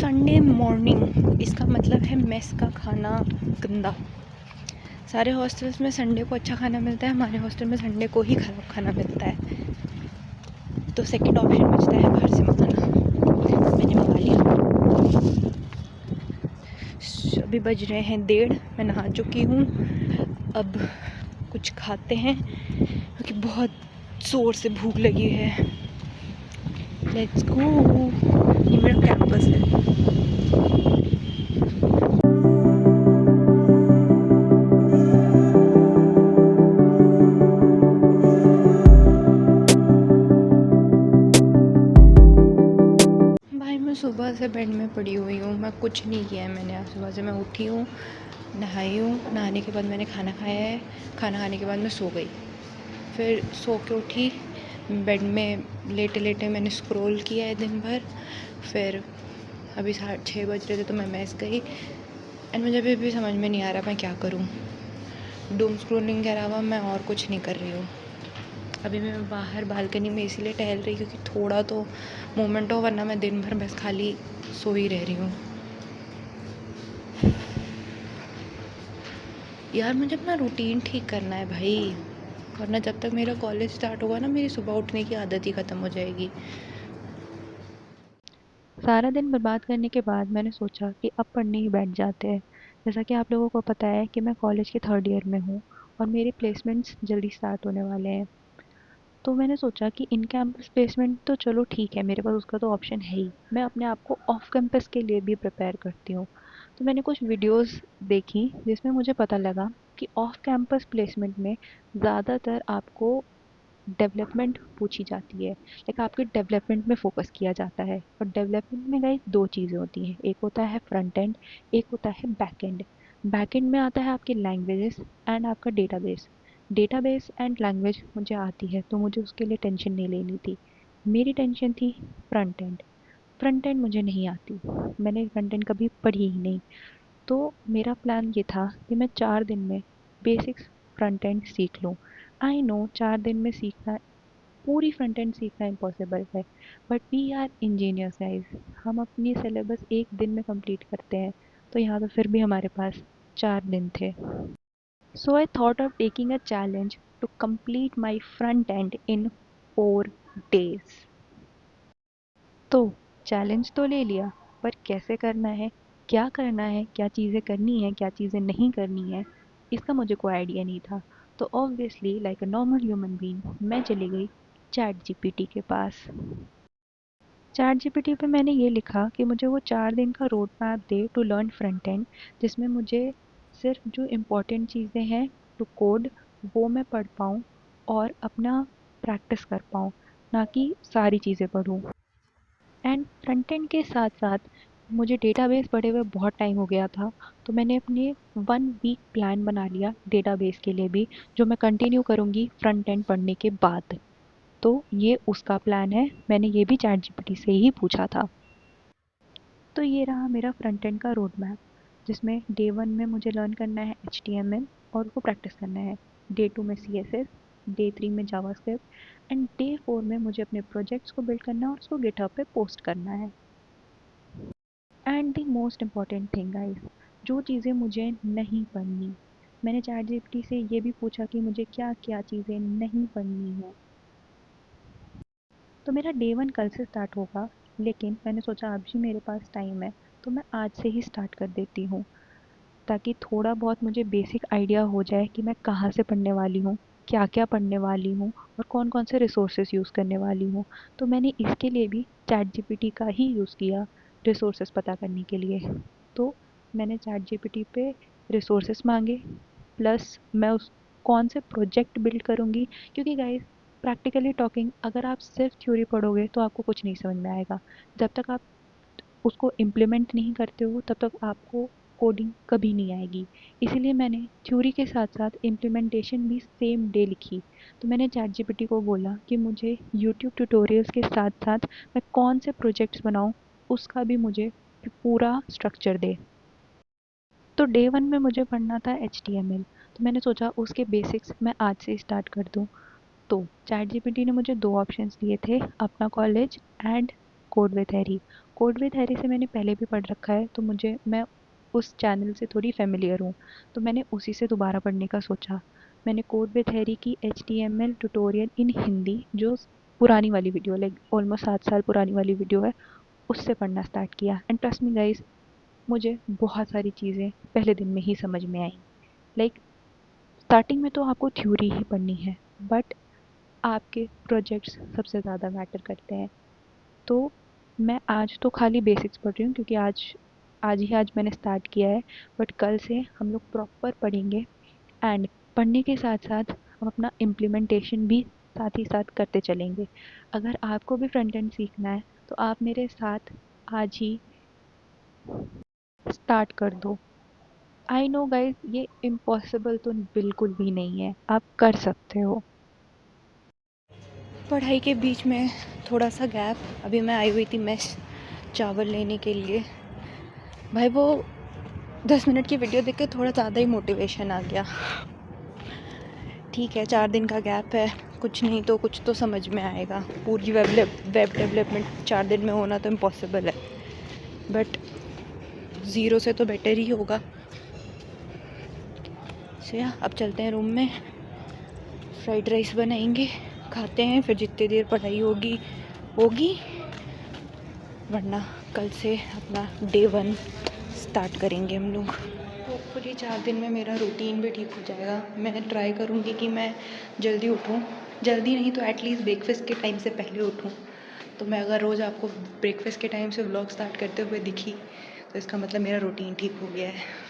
Sunday morning, इसका मतलब है मेस का खाना गंदा। सारे हॉस्टल्स में संडे को अच्छा खाना मिलता है, हमारे हॉस्टल में संडे को ही ख़राब खाना मिलता है। तो सेकंड ऑप्शन बचता है बाहर से मंगाना। मैंने मंगा लिया। अभी बज रहे हैं 1:30, मैं नहा चुकी हूँ। अब कुछ खाते हैं क्योंकि बहुत ज़ोर से भूख लगी है। Let's go. ये मेरा कैंपस है। भाई मैं सुबह से बेड में पड़ी हुई हूँ, मैं कुछ नहीं किया है मैंने। आज सुबह से मैं उठी हूँ, नहाई हूँ, नहाने के बाद मैंने खाना खाया है, खाना खाने के बाद मैं सो गई। फिर सो के उठी, बेड में लेटे लेटे मैंने स्क्रॉल किया है दिन भर। फिर अभी 6:30 बज रहे थे तो मैं मेस गई। एंड मुझे अभी भी समझ में नहीं आ रहा मैं क्या करूँ। डूम स्क्रॉलिंग के अलावा मैं और कुछ नहीं कर रही हूँ। अभी मैं बाहर बालकनी में इसीलिए टहल रही क्योंकि थोड़ा तो मोमेंट हो, वरना मैं दिन भर बस खाली सो ही रह रही हूँ। यार मुझे अपना रूटीन ठीक करना है भाई, वरना जब तक मेरा कॉलेज स्टार्ट होगा ना, मेरी सुबह उठने की आदत ही ख़त्म हो जाएगी। सारा दिन बर्बाद करने के बाद मैंने सोचा कि अब पढ़ने ही बैठ जाते हैं। जैसा कि आप लोगों को पता है कि मैं कॉलेज के 3rd ईयर में हूँ और मेरे प्लेसमेंट्स जल्दी स्टार्ट होने वाले हैं। तो मैंने सोचा कि इन कैंपस प्लेसमेंट तो चलो ठीक है, मेरे पास उसका तो ऑप्शन है ही। मैं अपने आप को ऑफ कैंपस के लिए भी प्रिपेयर करती हूँ। तो मैंने कुछ वीडियोस देखी जिसमें मुझे पता लगा कि ऑफ कैंपस प्लेसमेंट में ज़्यादातर आपको डेवलपमेंट पूछी जाती है। लाइक आपके डेवलपमेंट में फोकस किया जाता है। और डेवलपमेंट में गाइस दो चीज़ें होती हैं, एक होता है फ्रंट एंड, एक होता है बैक एंड। बैक एंड में आता है आपकी लैंग्वेजेस एंड आपका डेटाबेस। डेटाबेस एंड लैंग्वेज मुझे आती है तो मुझे उसके लिए टेंशन नहीं लेनी थी। मेरी टेंशन थी फ्रंट एंड। फ्रंट एंड मुझे नहीं आती, मैंने फ्रंट एंड कभी पढ़ी ही नहीं। तो मेरा प्लान ये था कि मैं 4 दिन में बेसिक्स फ्रंट एंड सीख लूँ। आई नो 4 दिन में सीखना, पूरी फ्रंट एंड सीखना इम्पॉसिबल है, but we are engineers guys. हम अपनी सिलेबस एक दिन में कंप्लीट करते हैं, तो यहाँ तो फिर भी हमारे पास 4 दिन थे। So I thought of taking a challenge to complete my front end in 4 days। तो चैलेंज तो ले लिया, पर कैसे करना है, क्या करना है, क्या चीज़ें करनी है, क्या चीज़ें नहीं करनी है, इसका मुझे कोई आइडिया नहीं था। तो obviously like a normal human being मैं चली गई चैट जीपीटी के पास। चैट जीपीटी पे मैंने ये लिखा कि मुझे वो 4 दिन का रोड मैप दे टू लर्न फ्रंट एंड, जिसमें मुझे सिर्फ जो इम्पोर्टेंट चीज़ें हैं टू कोड वो मैं पढ़ पाऊँ और अपना प्रैक्टिस कर पाऊँ, ना कि सारी चीज़ें पढूँ। एंड फ्रंट एंड के साथ साथ मुझे डेटाबेस पढ़े हुए बहुत टाइम हो गया था। तो मैंने अपने 1 वीक प्लान बना लिया डेटाबेस के लिए भी, जो मैं कंटिन्यू करूँगी फ्रंट एंड पढ़ने के बाद। तो ये उसका प्लान है, मैंने ये भी चैट जीपीटी से ही पूछा था। तो ये रहा मेरा फ्रंट एंड का रोड मैप, जिसमें डे 1 में मुझे लर्न करना है HTML और उसको प्रैक्टिस करना है। डे 2 में CSS, डे 3 में जावास्क्रिप्ट एंड डे 4 में मुझे अपने प्रोजेक्ट्स को बिल्ड करना है और उसको गिटहब पे पोस्ट करना है। And the most important thing guys, जो चीज़ें मुझे नहीं पढ़नी, मैंने चैट जीपीटी से ये भी पूछा कि मुझे क्या क्या चीज़ें नहीं पढ़नी है। तो मेरा डे 1 कल से स्टार्ट होगा, लेकिन मैंने सोचा अब भी मेरे पास टाइम है तो मैं आज से ही स्टार्ट कर देती हूँ, ताकि थोड़ा बहुत मुझे बेसिक आइडिया हो जाए कि मैं कहाँ से पढ़ने वाली हूँ, क्या क्या पढ़ने वाली हूँ और कौन कौन से रिसोर्सेज यूज़ करने वाली हूँ। तो मैंने इसके लिए भी चैट जीपीटी का ही यूज़ किया रिसोर्सेज पता करने के लिए। तो मैंने चैट जीपीटी पे रिसोर्सेज मांगे, प्लस मैं उस कौन से प्रोजेक्ट बिल्ड करूँगी, क्योंकि गाइस प्रैक्टिकली टॉकिंग अगर आप सिर्फ थ्योरी पढ़ोगे तो आपको कुछ नहीं समझ में आएगा। जब तक आप उसको इम्प्लीमेंट नहीं करते हो तब तक आपको कोडिंग कभी नहीं आएगी। इसीलिए मैंने थ्योरी के साथ साथ इम्प्लीमेंटेशन भी सेम डे लिखी। तो मैंने चैट जीपीटी को बोला कि मुझे यूट्यूब ट्यूटोरियल्स के साथ साथ मैं कौन से प्रोजेक्ट्स बनाऊँ, उसका भी मुझे पूरा स्ट्रक्चर दे। तो डे 1 में मुझे पढ़ना था HTML, तो मैंने सोचा उसके बेसिक्स मैं आज से स्टार्ट कर दूँ। तो चैट जीपीटी ने मुझे 2 ऑप्शंस दिए थे, अपना college and code with Harry. Code with Harry से मैंने पहले भी पढ़ रखा है, तो मैं उस चैनल से थोड़ी फेमिलियर हूँ, तो मैंने उसी से दोबारा पढ़ने का सोचा। मैंने कोड विद हैरी की HTML ट्यूटोरियल इन हिंदी, जो पुरानी वाली वीडियो, लाइक ऑलमोस्ट 7 साल पुरानी वाली वीडियो है, उससे पढ़ना स्टार्ट किया। एंड ट्रस्ट मी गाइस, मुझे बहुत सारी चीज़ें पहले दिन में ही समझ में आई। लाइक स्टार्टिंग में तो आपको थ्योरी ही पढ़नी है, बट आपके प्रोजेक्ट्स सबसे ज़्यादा मैटर करते हैं। तो मैं आज तो खाली बेसिक्स पढ़ रही हूँ, क्योंकि आज मैंने स्टार्ट किया है, बट कल से हम लोग प्रॉपर पढ़ेंगे। एंड पढ़ने के साथ साथ हम अपना इम्प्लीमेंटेशन भी साथ ही साथ करते चलेंगे। अगर आपको भी फ्रंट एंड सीखना है, तो आप मेरे साथ आज ही स्टार्ट कर दो। आई नो गाइस, ये इम्पॉसिबल तो बिल्कुल भी नहीं है, आप कर सकते हो। पढ़ाई के बीच में थोड़ा सा गैप, अभी मैं आई हुई थी मेस चावल लेने के लिए। भाई वो 10 मिनट की वीडियो देख के थोड़ा ज़्यादा ही मोटिवेशन आ गया। ठीक है, 4 दिन का गैप है, कुछ नहीं तो कुछ तो समझ में आएगा। पूरी वेब डेवलपमेंट 4 दिन में होना तो इम्पॉसिबल है, बट ज़ीरो से तो बेटर ही होगा। अब चलते हैं रूम में, फ्राइड राइस बनाएंगे, खाते हैं, फिर जितनी देर पढ़ाई होगी होगी, वरना कल से अपना डे 1 स्टार्ट करेंगे हम लोग। होपफुली 4 दिन में मेरा रूटीन भी ठीक हो जाएगा। मैं ट्राई करूँगी कि मैं जल्दी उठूँ, जल्दी नहीं तो एटलीस्ट ब्रेकफास्ट के टाइम से पहले उठूँ। तो मैं अगर रोज़ आपको ब्रेकफास्ट के टाइम से व्लॉग स्टार्ट करते हुए दिखी, तो इसका मतलब मेरा रूटीन ठीक हो गया है।